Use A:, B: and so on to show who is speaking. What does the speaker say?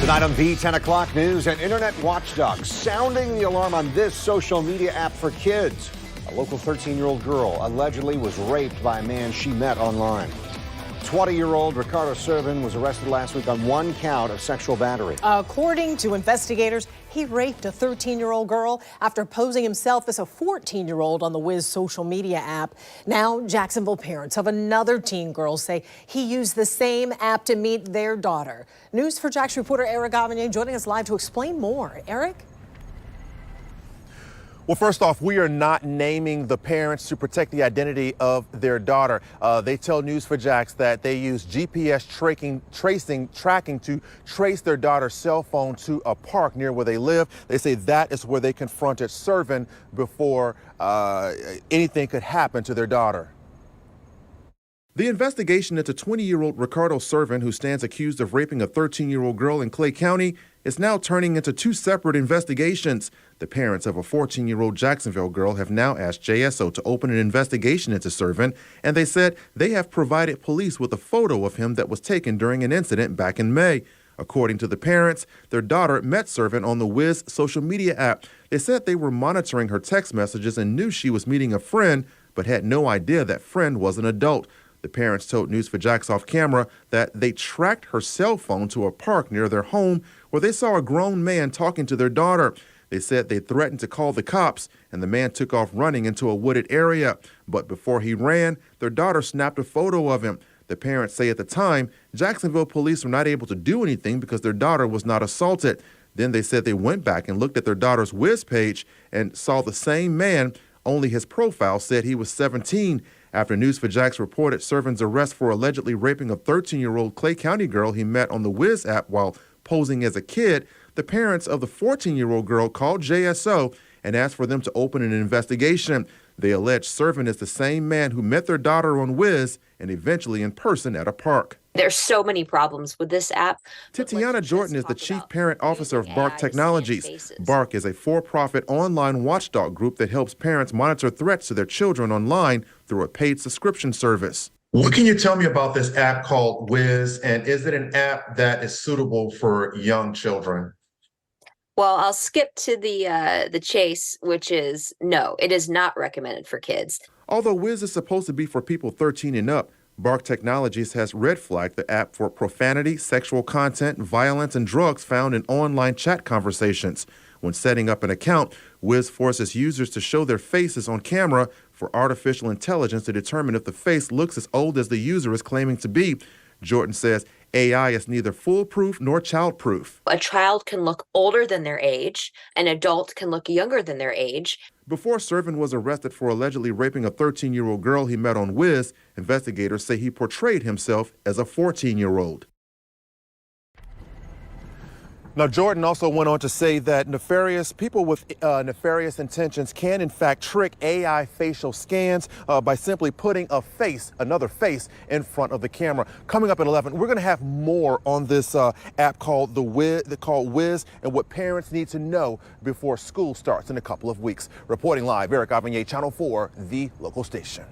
A: Tonight on the 10 o'clock news, an internet watchdog sounding the alarm on this social media app for kids. A local 13-year-old girl allegedly was raped by a man she met online. 20-year-old Ricardo Servin was arrested last week on one count of sexual battery.
B: According to investigators, he raped a 13-year-old girl after posing himself as a 14-year-old on the Wizz social media app. Now, Jacksonville parents of another teen girl say he used the same app to meet their daughter. News for Jax reporter Eric Avanier joining us live to explain more. Eric?
C: Well, first off, we are not naming the parents to protect the identity of their daughter. They tell News4Jax that they use GPS tracking to trace their daughter's cell phone to a park near where they live. They say that is where they confronted Servin before anything could happen to their daughter. The investigation into 20-year-old Ricardo Servin, who stands accused of raping a 13-year-old girl in Clay County, is now turning into two separate investigations. The parents of a 14-year-old Jacksonville girl have now asked JSO to open an investigation into Servin, and they said they have provided police with a photo of him that was taken during an incident back in May. According to the parents, their daughter met Servin on the Wizz social media app. They said they were monitoring her text messages and knew she was meeting a friend, but had no idea that friend was an adult. The parents told News4Jax off camera that they tracked her cell phone to a park near their home where they saw a grown man talking to their daughter. They said they threatened to call the cops, and the man took off running into a wooded area. But before he ran, their daughter snapped a photo of him. The parents say at the time, Jacksonville police were not able to do anything because their daughter was not assaulted. Then they said they went back and looked at their daughter's Wizz page and saw the same man, only his profile said he was 17. After News4Jax reported Servin's arrest for allegedly raping a 13-year-old Clay County girl he met on the Wizz app while posing as a kid, the parents of the 14-year-old girl called JSO and asked for them to open an investigation. They allege Servin is the same man who met their daughter on Wizz and eventually in person at a park.
D: There's so many problems with this app.
C: Tatiana Jordan is the chief parent officer of Bark Technologies. Bark is a for-profit online watchdog group that helps parents monitor threats to their children online through a paid subscription service.
E: What can you tell me about this app called Wizz, and is it an app that is suitable for young children?
D: Well, I'll skip to the chase, which is no, it is not recommended for kids.
C: Although Wizz is supposed to be for people 13 and up, Bark Technologies has red flagged the app for profanity, sexual content, violence, and drugs found in online chat conversations. When setting up an account, Wizz forces users to show their faces on camera for artificial intelligence to determine if the face looks as old as the user is claiming to be. Jordan says AI is neither foolproof nor childproof.
D: A child can look older than their age. An adult can look younger than their age.
C: Before Servin was arrested for allegedly raping a 13-year-old girl he met on Wizz, investigators say he portrayed himself as a 14-year-old. Now, Jordan also went on to say that people with nefarious intentions can, in fact, trick AI facial scans by simply putting another face in front of the camera. Coming up at 11, we're going to have more on this app called Wizz and what parents need to know before school starts in a couple of weeks. Reporting live, Eric Avanier, Channel 4, the local station.